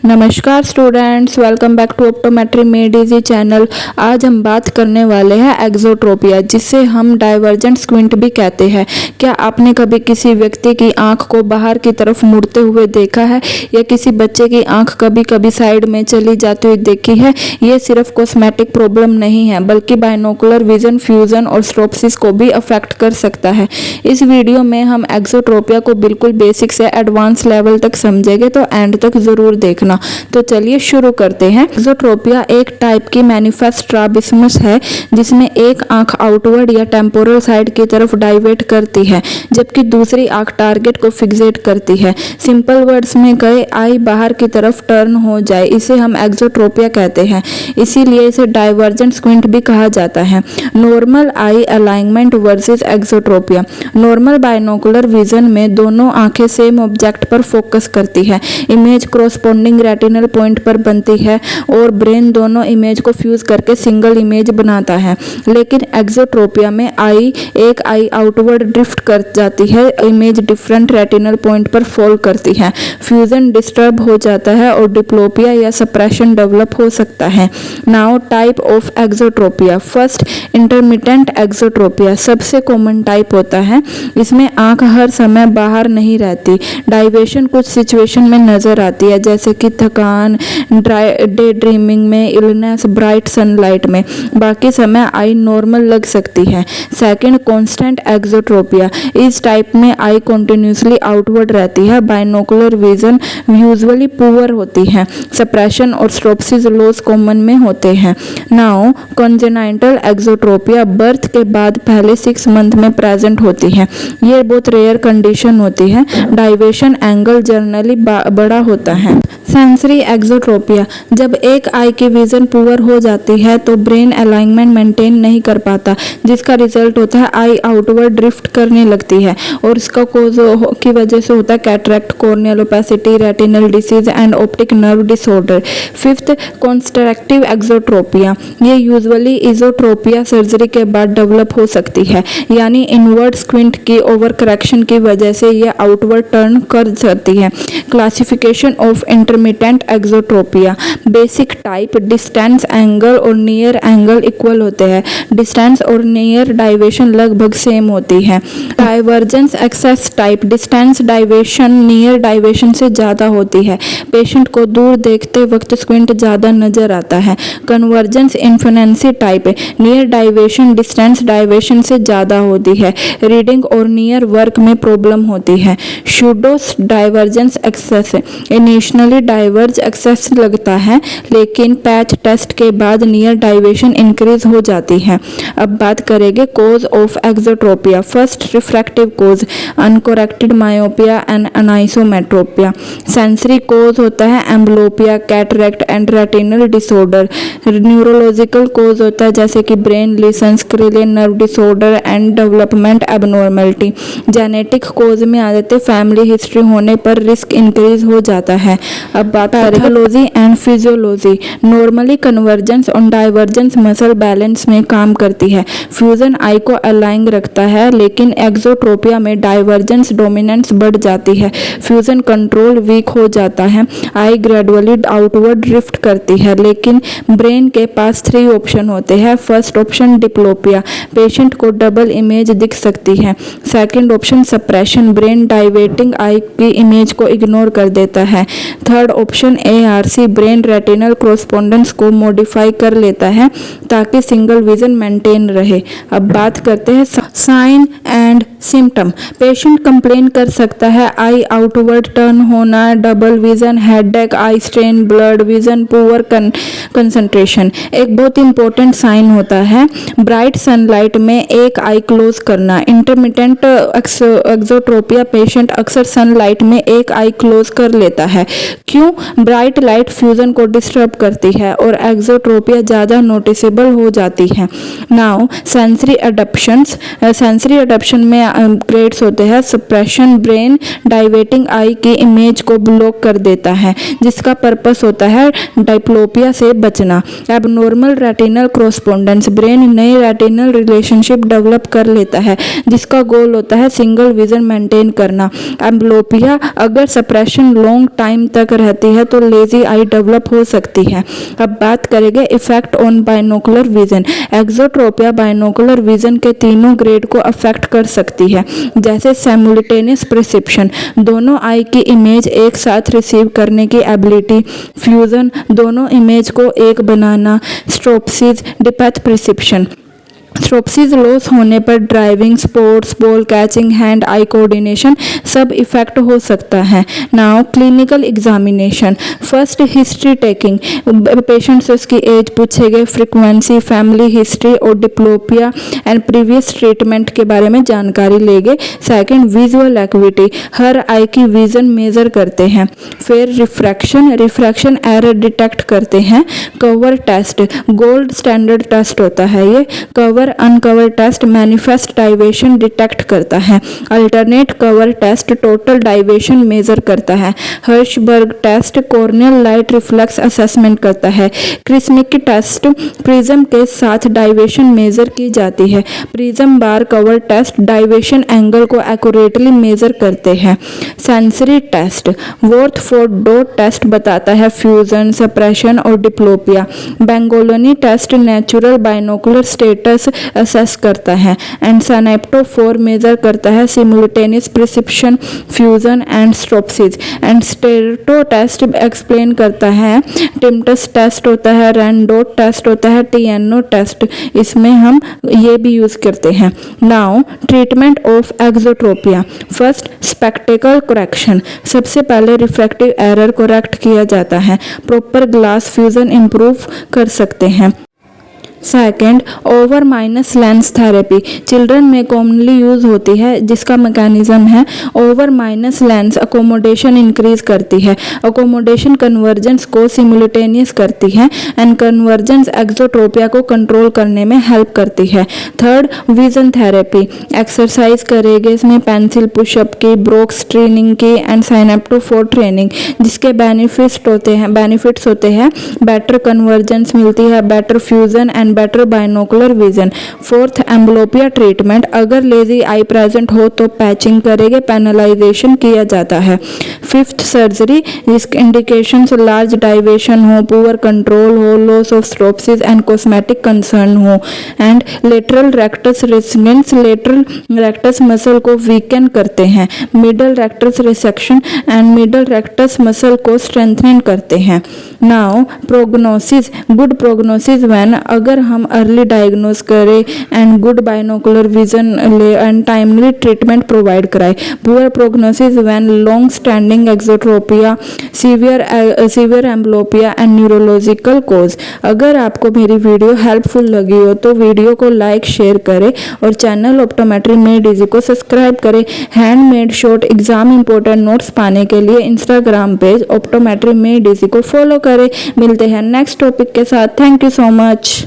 नमस्कार students, welcome back to optometry made easy channel. आज हम बात करने वाले हैं एक्सोट्रोपिया, जिसे हम डाइवर्जेंट स्क्विंट भी कहते हैं। क्या आपने कभी किसी व्यक्ति की आंख को बाहर की तरफ मुड़ते हुए देखा है या किसी बच्चे की आंख कभी कभी साइड में चली जाती हुई देखी है? ये सिर्फ कॉस्मेटिक प्रॉब्लम नहीं है, बल्कि बाइनोकुलर विजन, फ्यूजन और स्ट्रोप्सिस को भी अफेक्ट कर सकता है। इस वीडियो में हम एक्सोट्रोपिया को बिल्कुल बेसिक से एडवांस लेवल तक समझेंगे, तो एंड तक जरूर देखना। तो चलिए शुरू करते हैं। एक्सोट्रोपिया एक टाइप की मैनिफेस्ट स्ट्रैबिस्मस है, जिसमें एक आंख आउटवर्ड या टेम्पोरल साइड की तरफ डाइवर्ट करती है, जबकि दूसरी आंख टारगेट को फिक्सेट करती है। सिंपल वर्ड्स में कहे, आई बाहर की तरफ टर्न हो जाए, इसे हम एक्सोट्रोपिया कहते हैं। इसीलिए इसे डाइवर्जेंट स्क्विंट भी कहा जाता है। Normal eye alignment versus exotropia. Normal binocular vision में दोनों आंखें सेम ऑब्जेक्ट पर फोकस करती है, इमेज क्रॉसपोंडिंग रेटिनल पॉइंट पर बनती है और ब्रेन दोनों इमेज को फ्यूज करके सिंगल इमेज बनाता है। लेकिन एक्सोट्रोपिया में एक आई आउटवर्ड ड्रिफ्ट कर जाती है, इमेज डिफरेंट रेटिनल पॉइंट पर फॉल करती है, फ्यूजन डिस्टर्ब हो जाता है और डिप्लोपिया या सप्रेशन डेवलप हो सकता है। Now type of exotropia. First, intermittent exotropia सबसे कॉमन टाइप होता है। इसमें आंख हर समय बाहर नहीं रहती। डाइवेशन कुछ सिचुएशन में नजर आती है, जैसे कि थकान, डे ड्रीमिंग में, इलनेस, ब्राइट सनलाइट में। बाकी समय आई नॉर्मल लग सकती है। Second, constant exotropia. इस टाइप में आई कंटिन्यूसली आउटवर्ड रहती है। बाइनोकुलर विजन यूजुअली पुअर होती है। सप्रेशन और स्ट्रोप्सिस लॉस कॉमन में होते हैं। नाउ कॉन्जेनाइटल एक्सोट्रोपिया बर्थ के बाद पहले 6 मंथ में प्रेजेंट होती है। ये बहुत रेयर कंडीशन होती है। डाइवेशन एंगल जनरली बड़ा होता है। Sensory exotropia. जब एक आई की विजन पुअर हो जाती है तो ब्रेन अलाइनमेंट मेंटेन नहीं कर पाता, जिसका रिजल्ट होता है आई आउटवर्ड ड्रिफ्ट करने लगती है, और इसका कोज की वजह से होता है cataract, corneal opacity, retinal disease and optic nerve disorder. Fifth, constructive exotropia. ये यूजुअली इजोट्रोपिया सर्जरी के बाद डेवलप हो सकती है, यानी इनवर्ड स्क्विंट की ओवर करेक्शन की वजह से ये आउटवर्ड टर्न कर जाती है। Classification of intermittent exotropia. Basic type, distance angle और नियर एंगल इक्वल होते हैं। डिस्टेंस और नियर डाइवेशन लगभग सेम होती है। Divergence excess type. Distance deviation near deviation से ज्यादा होती है। पेशेंट को दूर देखते वक्त स्क्विंट ज्यादा नजर आता है। Convergence insufficiency type. Near deviation distance deviation से ज्यादा होती है। रीडिंग और नियर वर्क में प्रॉब्लम होती है। Pseudo divergence excess. Initially diverge excess लगता है, लेकिन पैच टेस्ट के बाद नियर डाइवेशन इंक्रीज हो जाती है। अब बात करेंगे cause of exotropia. First, refractive cause, uncorrected myopia and anisometropia. Sensory cause होता है amblyopia, cataract and retinal disorder. Neurological cause होता है जैसे कि brain lesions, cranial nerve disorder and development abnormality. Genetic cause में आ जाते, फैमिली हिस्ट्री होने पर रिस्क इंक्रीज हो जाता है। अब बात करें pathology and physiology. Normally convergence और डाइवर्जेंस मसल बैलेंस में काम करती है। फ्यूजन आई को अलाइन रखता है, लेकिन एक्सोट्रोपिया में डाइवर्जेंस डोमिनेंस बढ़ जाती है। फ्यूजन कंट्रोल वीक हो जाता है। आई ग्रेजुअली आउटवर्ड ड्रिफ्ट करती है, लेकिन ब्रेन के पास 3 ऑप्शन होते हैं। First option, diplopia. पेशेंट को डबल इमेज दिख सकती है। Second option, suppression. ब्रेन डाइवेटिंग आई की इमेज को इग्नोर कर देता है। Third option, ARC। Brain retinal correspondence को मॉडिफाई कर लेता है ताकि सिंगल विजन मेंटेन रहे। अब बात करते हैं sign and symptom. Patient complain कर सकता है आई आउटवर्ड टर्न होना, double vision, headache, eye strain, blurred vision, poor concentration. एक बहुत इंपॉर्टेंट साइन होता है ब्राइट सनलाइट में एक आई क्लोज करना। इंटरमिटेंट एक्सोट्रोपिया पेशेंट अक्सर सनलाइट में एक आई क्लोज कर लेता है। क्यों? ब्राइट लाइट फ्यूजन को डिस्टर्ब करती है और एक्सोट्रोपिया ज्यादा नोटिसेबल हो जाती है। Now sensory adaptations. Sensory adaptation में ग्रेड्स होते हैं। सप्रेशन ब्रेन डाइवेटिंग आई की इमेज को ब्लॉक कर देता है, जिसका पर्पस होता है डायप्लोपिया से बचना। एबनॉर्मल रेटिनल क्रॉसपोंडेंस ब्रेन नई रेटिनल रिलेशनशिप डेवलप कर लेता है, जिसका गोल होता है सिंगल विजन मेंटेन करना। एम्ब्लोपिया अगर सप्रेशन लॉन्ग टाइम तक रहती है तो लेजी आई डेवलप हो सकती है। अब बात करेंगे effect on binocular vision. Exotropia binocular vision के तीनों ग्रेड को अफेक्ट कर सकती है, जैसे सिमुलेटेनियस परसेप्शन, दोनों आई की इमेज एक साथ रिसीव करने की एबिलिटी, फ्यूजन, दोनों इमेज को एक बनाना, स्ट्रोप्सिस, डेप्थ परसेप्शन। स्ट्रोप्सिस लॉस होने पर driving, sports, ball catching, hand eye coordination सब इफेक्ट हो सकता है। Now clinical examination. First history taking, patient से उसकी एज पूछेंगे, फ्रीक्वेंसी, फैमिली हिस्ट्री और डिप्लोपिया एंड प्रीवियस ट्रीटमेंट के बारे में जानकारी लेंगे। सेकंड विजुअल एक्टिविटी, हर आई की विजन मेजर करते हैं। फिर रिफ्रैक्शन एरर डिटेक्ट करते हैं। Cover test, gold standard test होता है ये। Cover uncover test manifest deviation detect करता है। Alternate cover test total deviation measure करता है। Hirschberg test corneal light reflex assessment करता है। क्रिस्मिक टेस्ट प्रिज्म के साथ डाइवेशन मेजर की जाती है। Prism bar cover test deviation angle को एक्यूरेटली मेजर करते हैं। Sensory test Worth four dot test बताता है फ्यूजन, सप्रेशन और diplopia. Bagolini test natural binocular status assess करता है। एंड सैनेप्टोफोर मेजर करता है simultaneous perception, fusion and stereopsis. And stereo test explain करता है। टिम्टस टेस्ट होता है, रैंडोट टेस्ट होता है, टीएनओ टेस्ट, इसमें हम ये भी यूज करते हैं। Now treatment of exotropia. First spectacled correction, सबसे पहले रिफ्रैक्टिव एरर करेक्ट किया जाता है। प्रॉपर ग्लास फ्यूजन इंप्रूव कर सकते हैं। Second over minus lens therapy, children में कॉमनली यूज होती है, जिसका मैकेनिज्म है over minus lens accommodation increase करती है। अकोमोडेशन कन्वर्जेंस को सिमुलेटेनियस करती है एंड कन्वर्जेंस एक्सोट्रोपिया को कंट्रोल करने में हेल्प करती है। थर्ड विजन थेरेपी, एक्सरसाइज करेंगे इसमें पेंसिल पुशअप की, ब्रोक्स ट्रेनिंग की एंड साइनेप्टोफोर ट्रेनिंग, जिसके बेनिफिट्स होते हैं बेटर कन्वर्जेंस मिलती है, better fusion and better binocular vision. Fourth amblyopia treatment, अगर लेजी आई प्रेजेंट हो तो पैचिंग करेंगे, पैनलाइजेशन किया जाता है। फिफ्थ सर्जरी, जिसके इंडिकेशंस लार्ज डाइवेशन हो, पुअर कंट्रोल हो, loss of stereopsis and cosmetic concern हो। And lateral rectus resections lateral rectus muscle को वीकन करते हैं। Middle rectus resection and middle rectus muscle को स्ट्रेंथनिंग करते हैं। Now prognosis, good prognosis when, अगर हम अर्ली डायग्नोज करें एंड गुड बाइनोकुलर विजन ले एंड टाइमली ट्रीटमेंट प्रोवाइड कराए। Poor prognosis when long standing exotropia, severe amblyopia and neurological cause. अगर आपको मेरी वीडियो हेल्पफुल लगी हो तो वीडियो को लाइक शेयर करें और चैनल ऑप्टोमेट्री मेड इजी को सब्सक्राइब करें। Handmade short exam important notes पाने के लिए Instagram page optometry made easy को फॉलो करें। मिलते हैं नेक्स्ट टॉपिक के साथ। Thank you so much.